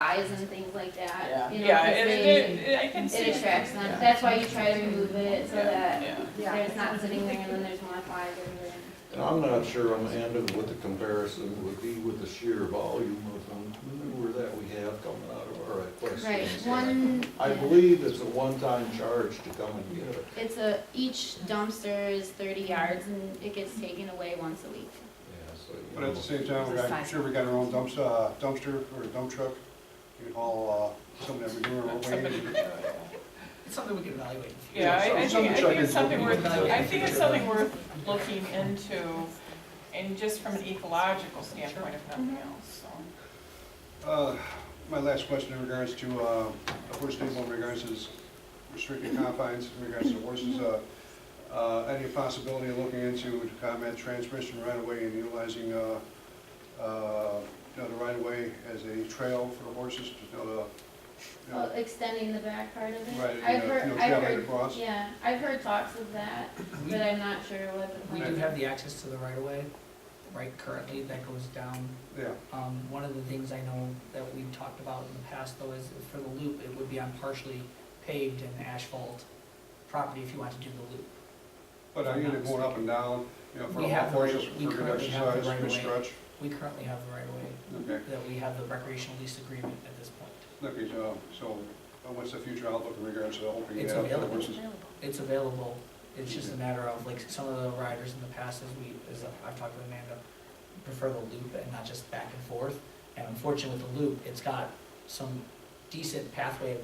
eyes and things like that. Yeah, You know, yeah, 'cause they- I can see. it attracts them. Yeah. That's why you try to remove it so that Yeah. there's not sitting there and then there's more flies everywhere. And I'm not sure, Amanda, what the comparison would be with the sheer volume of manure that we have coming out of our equestrian center. I believe it's a one-time charge to come and get it. It's each dumpster is 30 yards and it gets taken away once a week. Yeah, so, you But at the know, same time, I'm sure we got our own dumpster or a dump truck. You can haul some of that manure away. It's something we can evaluate. Yeah, I think it's something worth, Something I think it's something worth looking into, and just from an ecological standpoint, if nothing else, so. My last question in regards to the horse stable, in regards to restricted confines, in regards to horses, any possibility of looking into to combat transmission right away and utilizing the right of way as a trail for the horses to Well, extending the back part of it. right, I've trail right heard, across. yeah, I've heard talks of that, but I'm not sure what the We plan do is. have the access to the right of way, right currently, that goes down. Yeah. One of the things I know that we've talked about in the past though is for the loop, it would be on partially paved and asphalt property if you want to do the loop. But I need it going up and down, for We the have the right- horses, we for good currently have the exercise, right for of way. stretch. We currently have the right of way, Okay. that we have the recreational lease agreement at this point. Okay, so what's the future outlook in regards to opening It's it up for the available. horses? It's available, it's just a matter of, like, some of the riders in the past, as I've talked with Amanda, prefer the loop and not just back and forth. And unfortunately with the loop, it's got some decent pathway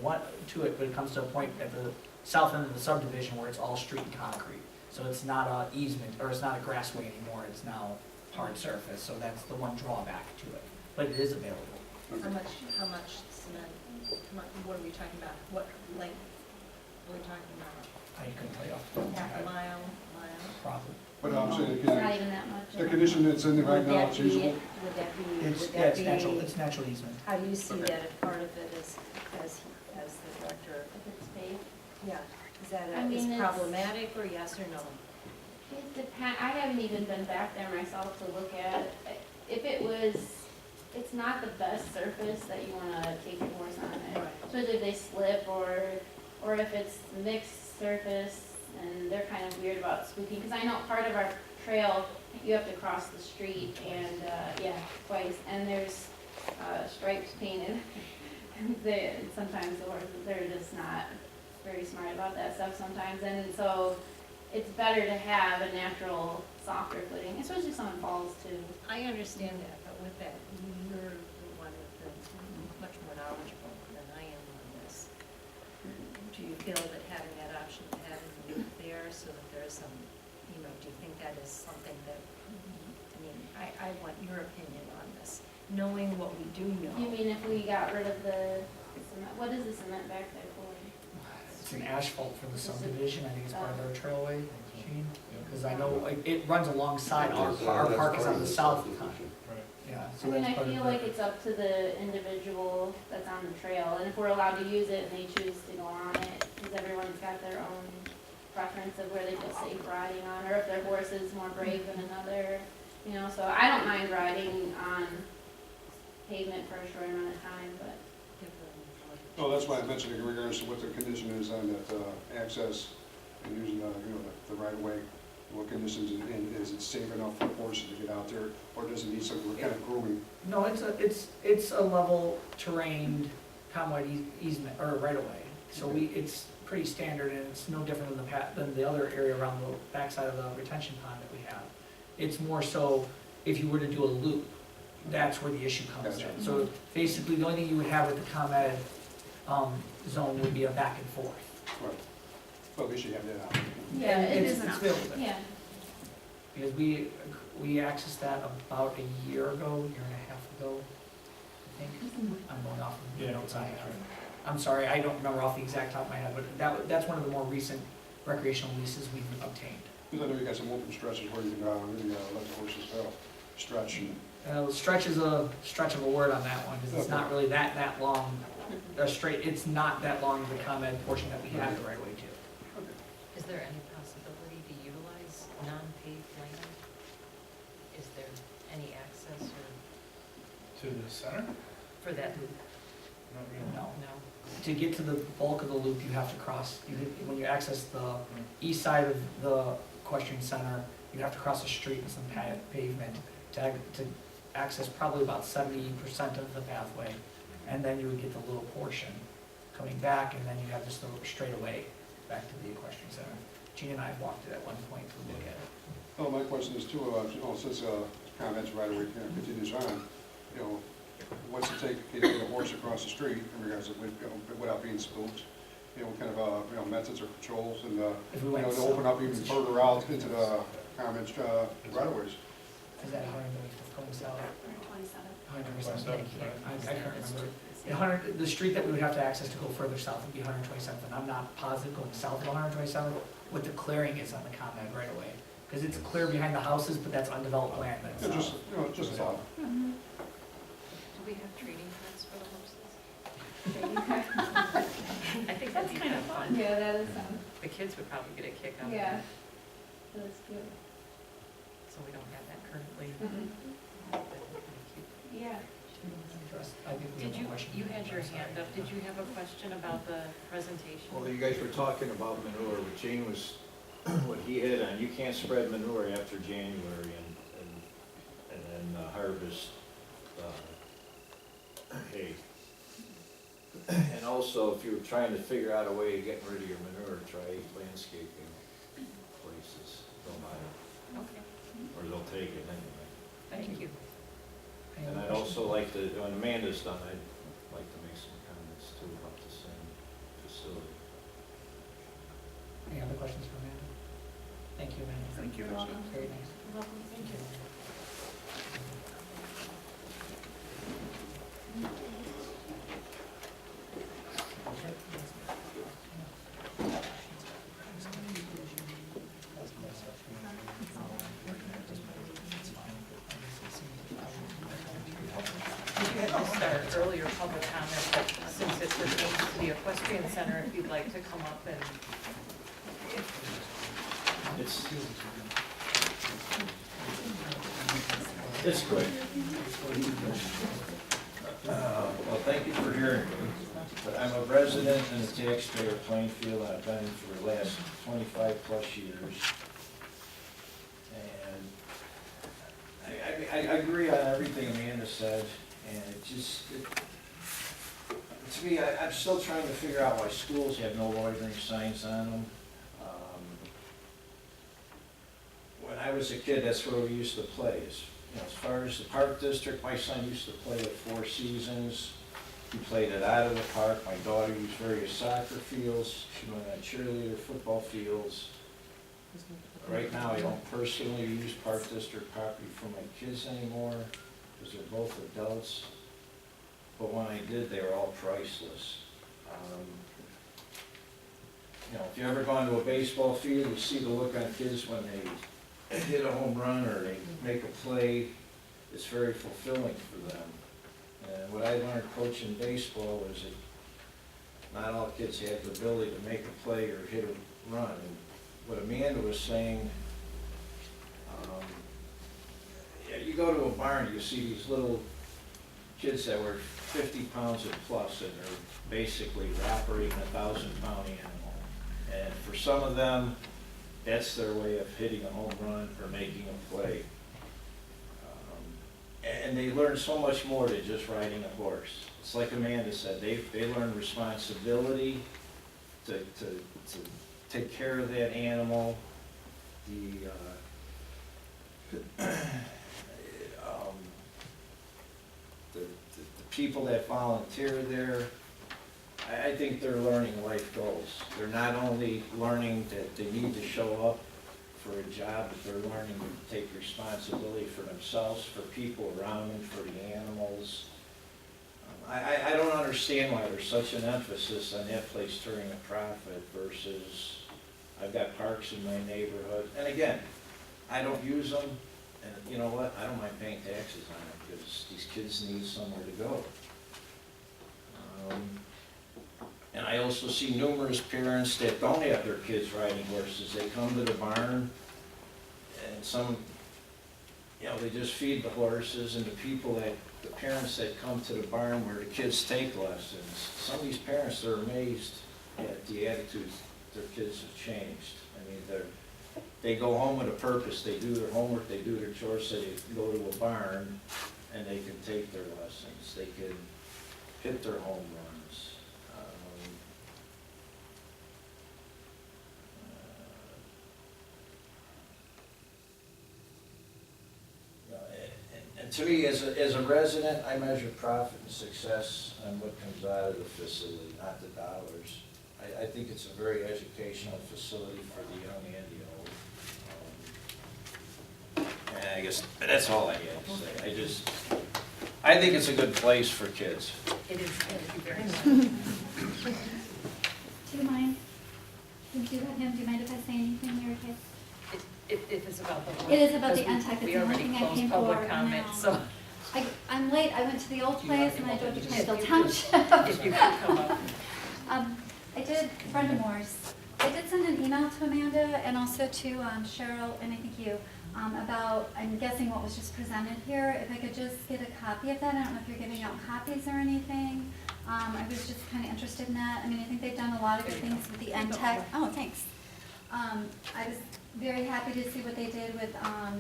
to it, but it comes to a point at the south end of the subdivision where it's all street and concrete. So it's not a easement, or it's not a grassway anymore, it's now hard surface, so that's the one drawback to it. But it is available. How much cement, what are we talking about? What length are we talking about? I couldn't tell you off the top of my Half a head. mile, Probably. But I'm saying, It's not even that much. the condition that's in there right Would now, that it's be, usable? would that be, It's, would yeah, that it's natural, be, it's natural easement. how do you see Okay. that as part of it as the director? If it's paved. Yeah, is that I mean, is it's- problematic or yes or no? It depends, I haven't even been back there myself to look at it. If it was, it's not the best surface that you wanna take your horse on it. Right. Especially if they slip or if it's mixed surface and they're kind of weird about spooking. Cause I know part of our trail, you have to cross the street and, yeah, twice. And there's, stripes painted. Sometimes the horses, they're just not very smart about that stuff sometimes. And so it's better to have a natural softer footing, especially if someone falls too. I understand that, but with that, you're the one that's much more knowledgeable than I am on this. Do you feel that having that option, having the loop there so that there's some, do you think that is something that, I want your opinion on this, knowing what we do know. You mean if we got rid of the cement, what is the cement back there for? It's an asphalt for the subdivision, I think it's part of their trailway, Gene, because I know, like, it runs alongside our That's park is part on of the south. subdivision. Yeah, I so mean, that's I part of feel like it's up to the individual that's on the trail, and if we're allowed to use it and they choose to go on it, because everyone's got their own preference of where they feel safe riding on, or if their horse is more brave than another, so I don't mind riding on pavement for a short amount of time, but. No, that's why I mentioned in regards to what the condition is on that access and using the right of way. What conditions is it safe enough for horses to get out there, or does it need some kind of grooming? No, it's a level terrain conway easement, or right of way. So it's pretty standard, and it's no different than the other area around the backside of the retention pond that we have. It's more so, if you were to do a loop, that's where the issue comes Gotcha. in. So basically, the only thing you would have with the ComEd zone would be a back and forth. Right. Well, at least you have that out. Yeah, And it it's is now. available. Yeah, Because we accessed that about a year and a half ago, I think. I'm going off of the notes I have. I'm sorry, I don't remember off the exact top of my head, but that's one of the more recent recreational leases we've obtained. Because I know you got some open stretches where you can really let the horses go, stretch and. Stretch is a stretch of a word on that one, because it's not really that long, straight, it's not that long of the ComEd portion that we have the right way to. Is there any possibility to utilize non-paved land? Is there any access or To the center? for that loop? to get to the bulk of the loop, you have to cross, when you access the east side of the equestrian center, you have to cross a street and some pavement to access probably about 70% of the pathway. And then you would get the little portion coming back, and then you have just the straightaway back to the equestrian center. Gene and I walked it at one point to look at it. Oh, my question is too, since comments right away continues on, what's it take to get a horse across the street in regards to, without being spooked? What kind of, methods or patrols and, If we went to open up even further out into the comments, right of ways? Is that 100 going south? 127. 127, I can't remember. The street that we would have to access to go further south would be 127th, and I'm not positive going south of 127th, what the clearing is on the ComEd right away. Because it's clear behind the houses, but that's undeveloped land. That's Yeah, just a thought. Do we have training cards for the horses? I think that'd be kind of fun. Yeah, that is fun. The kids would probably get a kick out of Yeah. it, That's good. so we don't have that currently. Mhm. That'd be pretty cute. Yeah. I think we have Did one question. you had your hand up, did you have a question about the presentation? Well, you guys were talking about manure, what Gene was, what he hit on, you can't spread manure after January and then harvest hay. And also, if you're trying to figure out a way of getting rid of your manure, try landscaping places, they'll buy it, Okay, or they'll take it anyway. thank you. Any And other I'd questions? also like to, when Amanda's done, I'd like to make some comments too about the same facility. Any other questions for Amanda? Thank you, Amanda. Thank you. You're welcome. Very nice. You're welcome. Thank you. You had to start earlier public comment, but since it pertains to the equestrian center, if you'd like to come up and. It's quick. Well, thank you for hearing me, but I'm a resident and a taxpayer of Plainfield. I've been for the last 25 plus years. And I agree on everything Amanda said, and to me, I'm still trying to figure out why schools have no loitering signs on them. When I was a kid, that's where we used to play. As far as the park district, my son used to play at Four Seasons. He played at Ottawa Park. My daughter used various soccer fields. She went on cheerleader football fields. Right now, I don't personally use park district property for my kids anymore, because they're both adults. But when I did, they were all priceless. If you ever gone to a baseball field, you see the look on kids when they hit a home run or they make a play. It's very fulfilling for them. And what I learned coaching baseball was that not all kids have the ability to make a play or hit a run. And what Amanda was saying, you go to a barn, you see these little kids that were 50 pounds and plus, and they're basically operating a 1,000-pound animal. And for some of them, that's their way of hitting a home run or making a play. And they learn so much more than just riding a horse. It's like Amanda said, they learn responsibility to take care of that animal. The people that volunteer there, I think they're learning life goals. They're not only learning that they need to show up for a job, but they're learning to take responsibility for themselves, for people around them, for the animals. I don't understand why there's such an emphasis on that place turning a profit versus, I've got parks in my neighborhood. And again, I don't use them, and you know what, I don't mind paying taxes on it because these kids need somewhere to go. And I also see numerous parents that don't have their kids riding horses. They come to the barn and some, they just feed the horses, and the people that the parents that come to the barn where the kids take lessons, some of these parents are amazed at the attitudes their kids have changed. I mean, they go home with a purpose, they do their homework, they do their chores, so they go to a barn and they can take their lessons, they can hit their home runs. And to me, as a resident, I measure profit and success on what comes out of the facility, not the dollars. I think it's a very educational facility for the young and the old. And I guess that's all I had to say. I think it's a good place for kids. It is, thank you very much. Do you mind? Since you got him, do you mind if I say anything here, okay? If it's about the. It is about the because NTech. It's We the only already thing I closed came public for, comment, and, so I'm late. I went to the old Do you want place and I to drove to just- Plainville Township. if you could come up. I did, Brenda Morse. I did send an email to Amanda and also to Cheryl, and I think you, about, I'm guessing what was just presented here. If I could just get a copy of that. I don't know if you're giving out copies or anything. I was just kind of interested in that. I mean, I think they've done a lot of good things with the NTech. Oh, thanks. I was very happy to see what they did with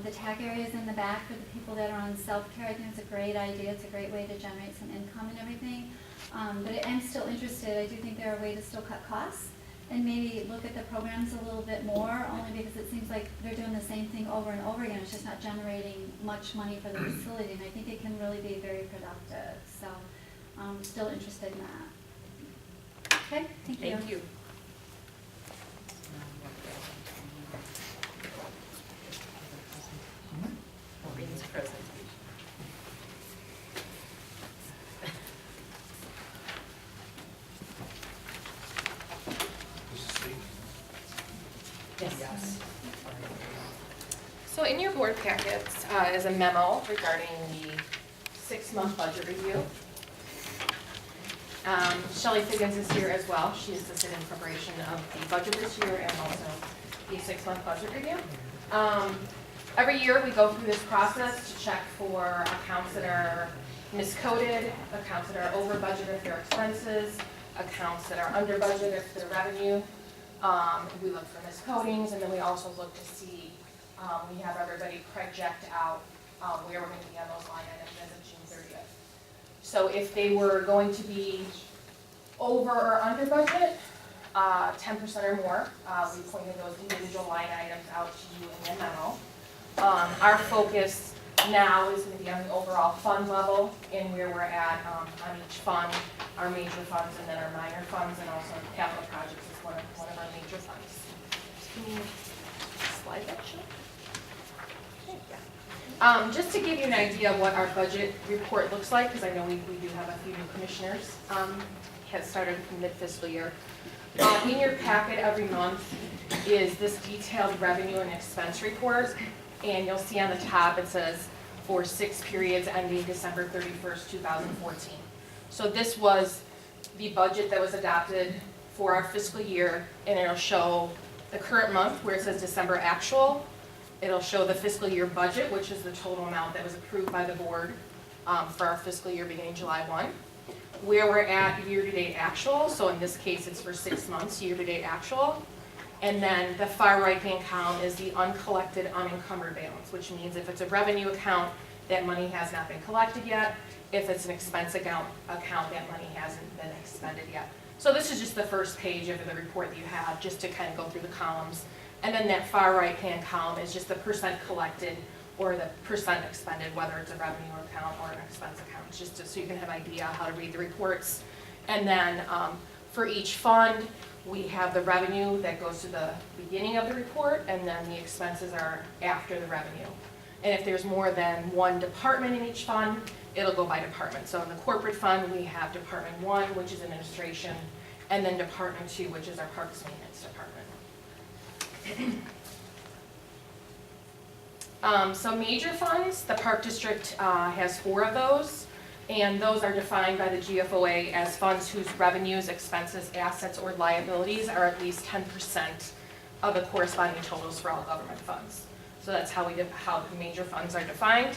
the tag areas in the back for the people that are on self-care. I think it's a great idea. It's a great way to generate some income and everything. But I'm still interested. I do think there are ways to still cut costs and maybe look at the programs a little bit more, only because it seems like they're doing the same thing over and over again. It's just not generating much money for the facility, and I think it can really be very productive. So I'm still interested in that. Okay, thank you. Thank you. Maureen's presentation. Yes. So in your board packets is a memo regarding the 6-month budget review. Shelley Figgins is here as well. She assisted in preparation of the budget this year and also the 6-month budget review. Every year we go through this process to check for accounts that are miscoded, accounts that are over budget if they're expenses, accounts that are under budget if they're revenue. We look for miscodings, and then we also look to see, we have everybody project out where we're going to be on those line items as of June 30th. So if they were going to be over or under budget, 10% or more, we pointed those individual line items out to you in the memo. Our focus now is going to be on the overall fund level and where we're at on each fund, our major funds and then our minor funds, and also capital projects is one of our major funds. Can you slide that, Sean? Okay, yeah. Just to give you an idea of what our budget report looks like, because I know we do have a few new commissioners, has started from mid-fiscal year. In your packet every month is this detailed revenue and expense report, and you'll see on the top it says for 6 periods ending December 31st, 2014. So this was the budget that was adopted for our fiscal year, and it'll show the current month where it says December actual. It'll show the fiscal year budget, which is the total amount that was approved by the board for our fiscal year beginning July 1. Where we're at year-to-date actual, so in this case it's for 6 months, year-to-date actual. And then the far right-hand column is the uncollected unencumbered balance, which means if it's a revenue account, that money has not been collected yet. If it's an expense account, that money hasn't been expended yet. So this is just the first page of the report that you have, just to kind of go through the columns. And then that far right-hand column is just the percent collected or the percent expended, whether it's a revenue account or an expense account, just so you can have an idea how to read the reports. And then for each fund, we have the revenue that goes to the beginning of the report, and then the expenses are after the revenue. And if there's more than one department in each fund, it'll go by department. So in the corporate fund, we have Department 1, which is administration, and then Department 2, which is our parks maintenance department. So major funds, the Park District has 4 of those, and those are defined by the GFOA as funds whose revenues, expenses, assets, or liabilities are at least 10% of the corresponding totals for all government funds. So that's how how the major funds are defined.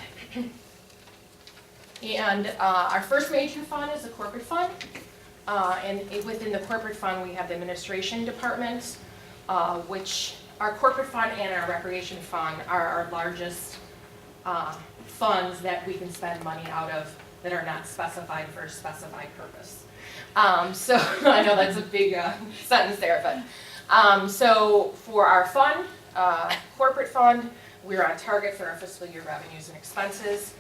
And our first major fund is the corporate fund. Within the corporate fund, we have the administration department, which our corporate fund and our recreation fund are our largest funds that we can spend money out of that are not specified for a specified purpose. So I know that's a big sentence there, but so for our fund, corporate fund, we're on target for our fiscal year revenues and expenses.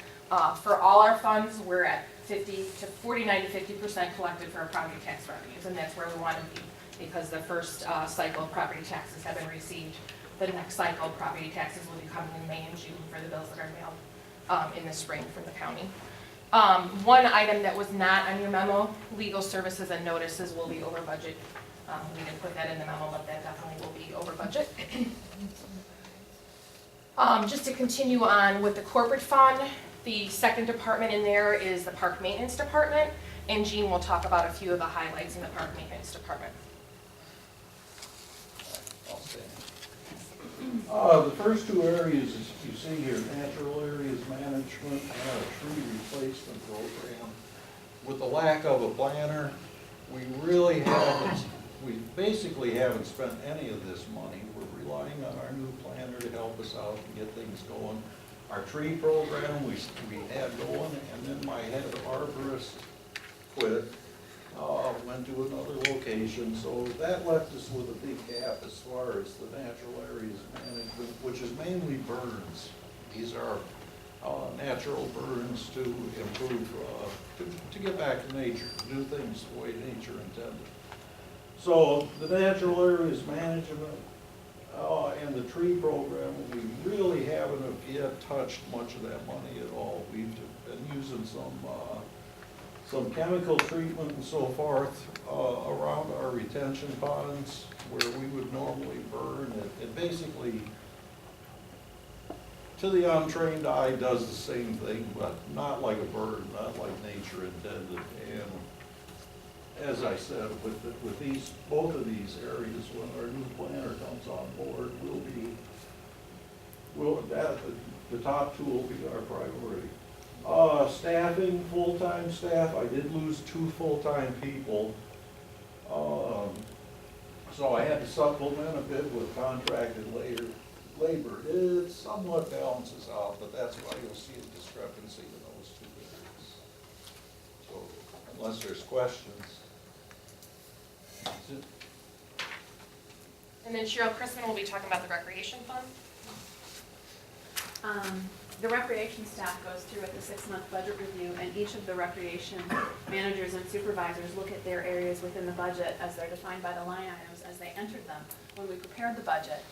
For all our funds, we're at 49 to 50% collected for our property tax revenues, and that's where we want to be because the first cycle of property taxes have been received. The next cycle of property taxes will be coming in May and June for the bills that are mailed in the spring from the county. One item that was not on your memo, legal services and notices will be over budget. We didn't put that in the memo, but that definitely will be over budget. Just to continue on with the corporate fund, the second department in there is the park maintenance department, and Jean will talk about a few of the highlights in the park maintenance department. I'll stay. The first two areas, as you see here, natural areas management and a tree replacement program. With the lack of a planner, we basically haven't spent any of this money. We're relying on our new planner to help us out and get things going. Our tree program we had going, and then my head arborist quit, went to another location, so that left us with a big gap as far as the natural areas management, which is mainly burns. These are natural burns to improve, to get back to nature, do things the way nature intended. So the natural areas management and the tree program, we really haven't yet touched much of that money at all. We've been using some chemical treatment and so forth around our retention ponds where we would normally burn. It basically, to the untrained eye, does the same thing, but not like a burn, not like nature intended. And as I said, with both of these areas, when our new planner comes on board, the top two will be our priority. Staffing, full-time staff, I did lose 2 full-time people. So I had to supplement a bit with contracted labor. It somewhat balances out, but that's why you'll see a discrepancy in those two areas. So unless there's questions. That's it. And then Cheryl Chrisman will be talking about the recreation fund. The recreation staff goes through at the 6-month budget review, and each of the recreation managers and supervisors look at their areas within the budget as they're defined by the line items as they entered them when we prepared the budget.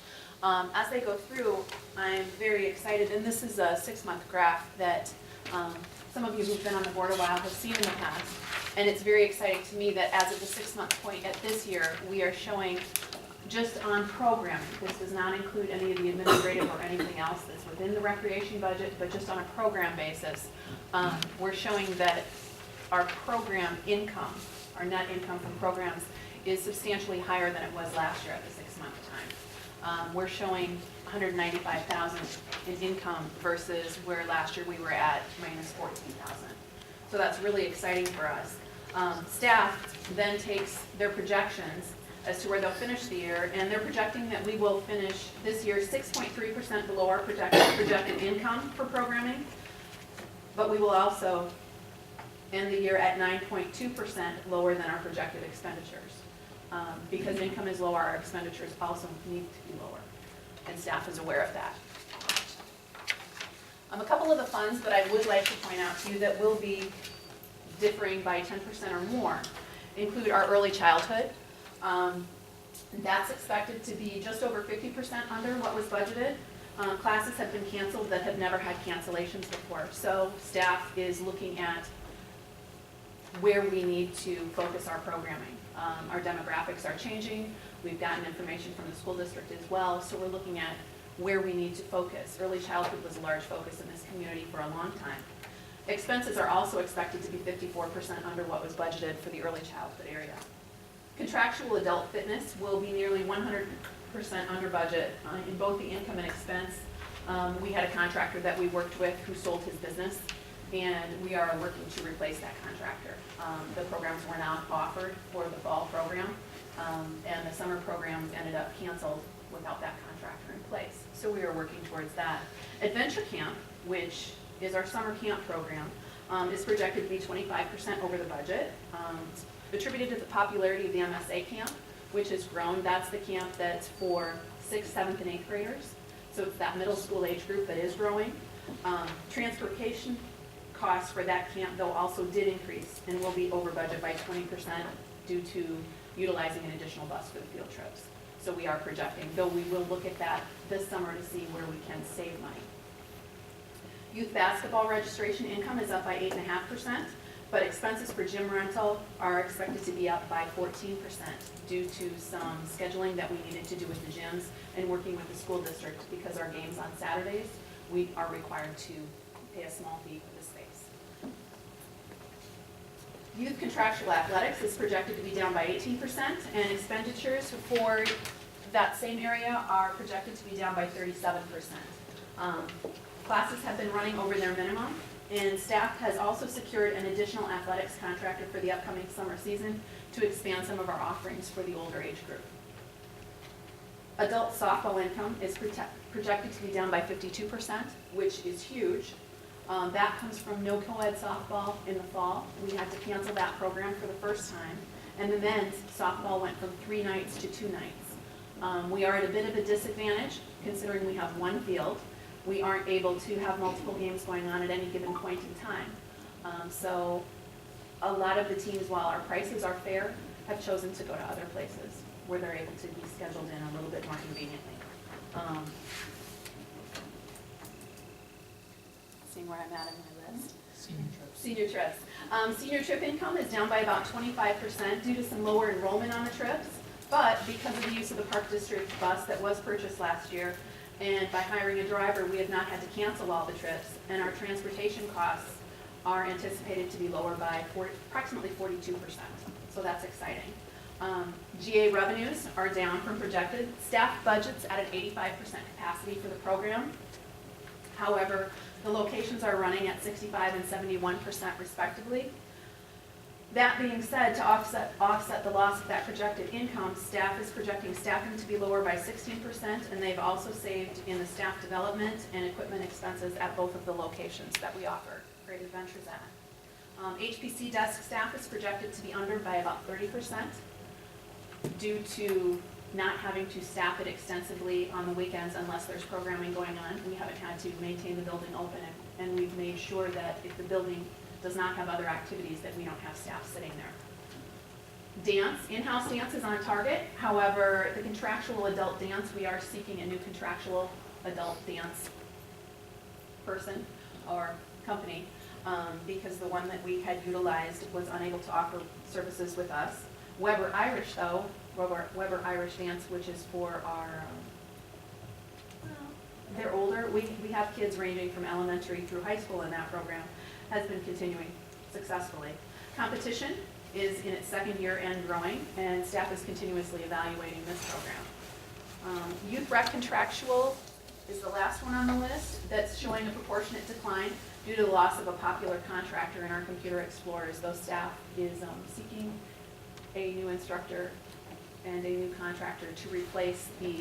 As they go through, I'm very excited, and this is a 6-month graph that some of you who've been on the board a while have seen in the past, and it's very exciting to me that as of the 6-month point at this year, we are showing just on programming. This does not include any of the administrative or anything else that's within the recreation budget, but just on a program basis, we're showing that our program income, our net income from programs, is substantially higher than it was last year at the 6-month time. We're showing $195,000 in income versus where last year we were at minus $14,000. So that's really exciting for us. Staff then takes their projections as to where they'll finish the year, and they're projecting that we will finish this year 6.3% below our projected income for programming, but we will also end the year at 9.2% lower than our projected expenditures. Because income is lower, our expenditures also need to be lower, and staff is aware of that. A couple of the funds that I would like to point out to you that will be differing by 10% or more include our early childhood. That's expected to be just over 50% under what was budgeted. Classes have been canceled that have never had cancellations before, so staff is looking at where we need to focus our programming. Our demographics are changing. We've gotten information from the school district as well, so we're looking at where we need to focus. Early childhood was a large focus in this community for a long time. Expenses are also expected to be 54% under what was budgeted for the early childhood area. Contractual adult fitness will be nearly 100% under budget in both the income and expense. We had a contractor that we worked with who sold his business, and we are working to replace that contractor. The programs were not offered for the fall program, and the summer programs ended up canceled without that contractor in place. So we are working towards that. Adventure Camp, which is our summer camp program, is projected to be 25% over the budget, attributed to the popularity of the MSA camp, which has grown. That's the camp that's for 6th, 7th, and 8th graders. So it's that middle school age group that is growing. Transportation costs for that camp, though, also did increase and will be over budget by 20% due to utilizing an additional bus for the field trips. So we are projecting, though we will look at that this summer to see where we can save money. Youth basketball registration income is up by 8.5%, but expenses for gym rental are expected to be up by 14% due to some scheduling that we needed to do with the gyms and working with the school district, because our games on Saturdays, we are required to pay a small fee for the space. Youth contractual athletics is projected to be down by 18%, and expenditures for that same area are projected to be down by 37%. Classes have been running over their minimum, and staff has also secured an additional athletics contractor for the upcoming summer season to expand some of our offerings for the older age group. Adult softball income is projected to be down by 52%, which is huge. That comes from no co-ed softball in the fall. We had to cancel that program for the first time. And the men's softball went from 3 nights to 2 nights. We are at a bit of a disadvantage considering we have one field. We aren't able to have multiple games going on at any given point in time. So a lot of the teams, while our prices are fair, have chosen to go to other places where they're able to be scheduled in a little bit more conveniently. Seeing where I'm at in my list. Senior trips. Senior trip income is down by about 25% due to some lower enrollment on the trips, but because of the use of the Park District bus that was purchased last year, and by hiring a driver, we have not had to cancel all the trips, and our transportation costs are anticipated to be lower by approximately 42%, so that's exciting. GA revenues are down from projected. Staff budgets at an 85% capacity for the program. However, the locations are running at 65 and 71% respectively. That being said, to offset the loss of that projected income, staff is projecting staffing to be lower by 16%, and they've also saved in the staff development and equipment expenses at both of the locations that we offer Great Adventures at. HPC desk staff is projected to be under by about 30% due to not having to staff it extensively on the weekends unless there's programming going on. We haven't had to maintain the building open, and we've made sure that if the building does not have other activities, that we don't have staff sitting there. Dance, in-house dance is on target. However, the contractual adult dance, we are seeking a new contractual adult dance person or company because the one that we had utilized was unable to offer services with us. Weber Irish though, Weber Irish Dance, which is for our, they're older. We have kids ranging from elementary through high school in that program, has been continuing successfully. Competition is in its second year and growing, and staff is continuously evaluating this program. Youth rec contractual is the last one on the list that's showing a proportionate decline due to the loss of a popular contractor in our computer explorers. Though staff is seeking a new instructor and a new contractor to replace the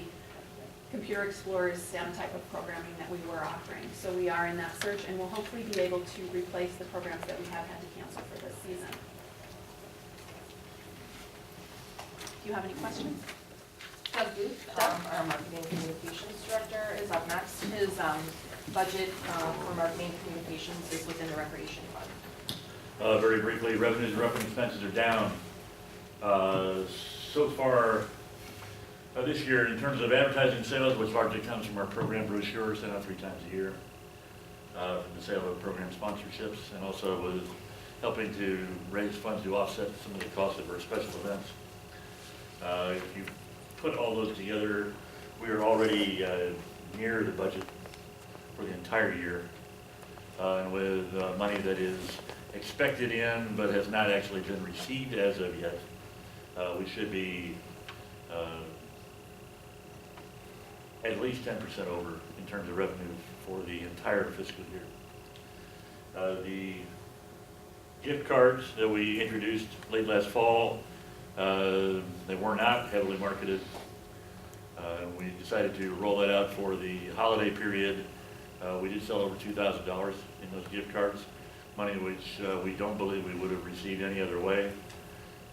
Computer Explorers STEM type of programming that we were offering. So we are in that search, and we'll hopefully be able to replace the programs that we have had to cancel for this season. Do you have any questions? Doug Booth, our marketing communications director, is up next. His budget for marketing communications is within the recreation fund. Very briefly, revenues and revenue expenses are down. So far this year, in terms of advertising sales, which largely comes from our program brochures sent out 3 times a year, from the sale of program sponsorships, and also with helping to raise funds to offset some of the costs of our special events. If you put all those together, we are already near the budget for the entire year, and with money that is expected in but has not actually been received as of yet, we should be at least 10% over in terms of revenue for the entire fiscal year. The gift cards that we introduced late last fall, they were not heavily marketed. We decided to roll that out for the holiday period. We did sell over $2,000 in those gift cards, money which we don't believe we would have received any other way.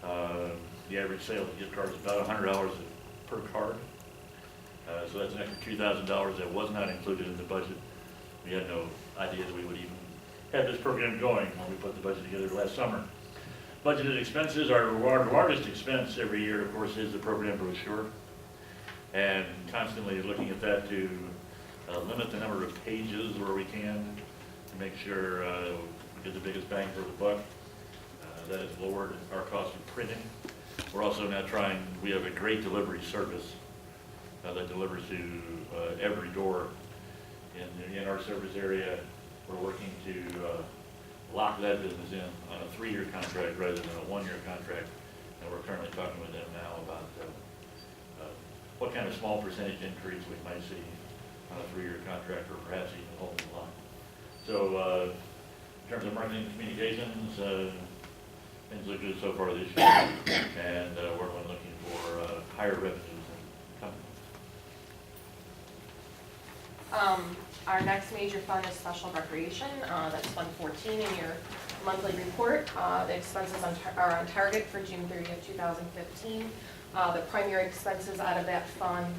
The average sale of gift cards is about $100 per card. So that's an extra $2,000 that was not included in the budget. We had no idea that we would even have this program going when we put the budget together last summer. Budgeted expenses, our largest expense every year, of course, is the program brochure. And constantly looking at that to limit the number of pages where we can to make sure we get the biggest bang for the buck. That has lowered our cost of printing. We're also now we have a great delivery service that delivers to every door in our service area. We're working to lock that business in on a 3-year contract rather than a 1-year contract. And we're currently talking with them now about what kind of small percentage increase we might see on a 3-year contract, or perhaps even hold the line. So in terms of marketing and communications, things look good so far this year, and we're looking for higher revenues and coming. Our next major fund is special recreation. That's Fund 14 in your monthly report. The expenses are on target for June 30th, 2015. The primary expenses out of that fund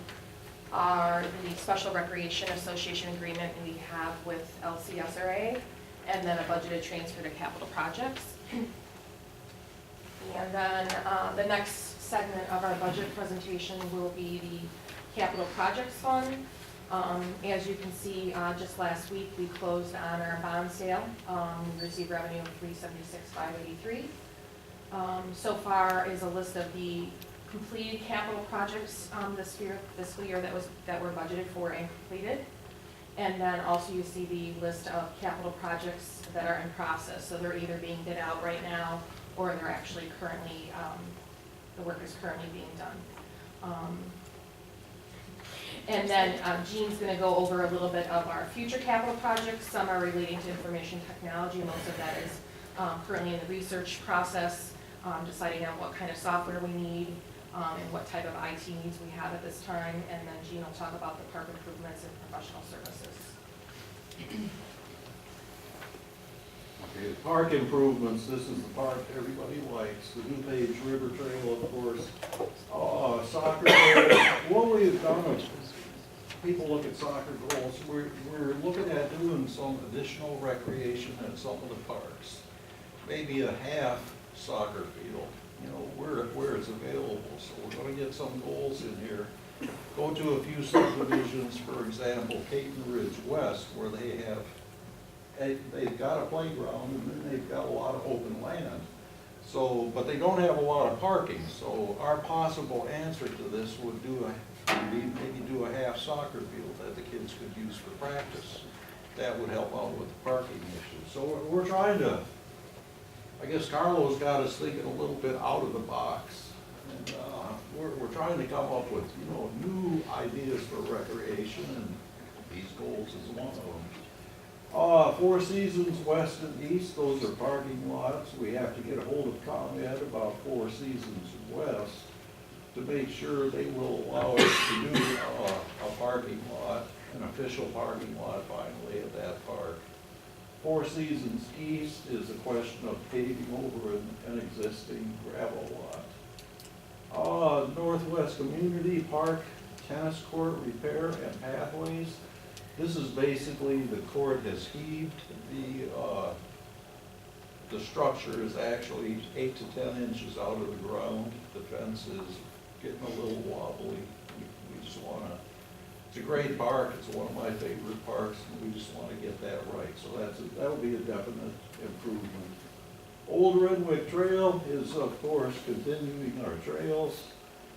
are the Special Recreation Association agreement we have with LCSRA, and then a budgeted transfer to capital projects. And then the next segment of our budget presentation will be the capital projects fund. As you can see, just last week we closed on our bond sale. We received revenue of $376,583. So far is a list of the completed capital projects this fiscal year that were budgeted for and completed. And then also you see the list of capital projects that are in process. So they're either being bid out right now, or they're actually currently, the work is currently being done. And then Jean's going to go over a little bit of our future capital projects. Some are relating to information technology. Most of that is currently in the research process, deciding on what kind of software we need and what type of IT needs we have at this time. And then Jean will talk about the park improvements and professional services. Okay, the park improvements, this is the park everybody likes, the DuPage River Trail, of course. Soccer goals, what we've done is, people look at soccer goals, we're looking at doing some additional recreation at some of the parks. Maybe a half soccer field, you know, where it's available. So we're gonna get some goals in here. Go to a few subdivisions, for example, Caton Ridge West, where they've got a playground and then they've got a lot of open land. So, but they don't have a lot of parking. So our possible answer to this would maybe do a half soccer field that the kids could use for practice. That would help out with the parking issue. So we're trying to, I guess Carlo's got us thinking a little bit out of the box. And we're trying to come up with, you know, new ideas for recreation, and these goals is one of them. Four Seasons West and East, those are parking lots. We have to get a hold of ComEd about Four Seasons West to make sure they will allow us to do a parking lot, an official parking lot finally at that park. Four Seasons East is a question of paving over an existing gravel lot. Northwest Community Park tennis court repair and pathways. This is basically the court has heaved. The structure is actually 8 to 10 inches out of the ground. The fence is getting a little wobbly. We just want to, it's a great park. It's one of my favorite parks, and we just want to get that right. So that'll be a definite improvement. Old Renwick Trail is, of course, continuing our trails.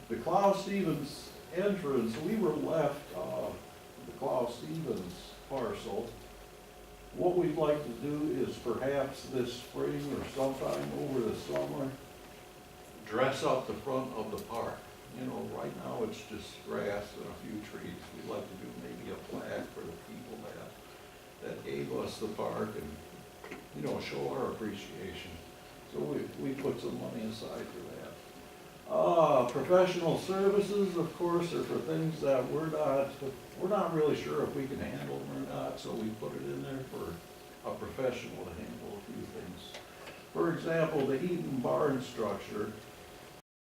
The Klaus Stevens entrance, we were left the Klaus Stevens parcel. What we'd like to do is perhaps this spring or sometime over the summer, dress up the front of the park. You know, right now it's just grass and a few trees. We'd like to do maybe a plaque for the people that gave us the park and you know, show our appreciation. So we put some money aside for that. Professional services, of course, are for things that we're not really sure if we can handle them or not, so we put it in there for a professional to handle a few things. For example, the heat and barn structure,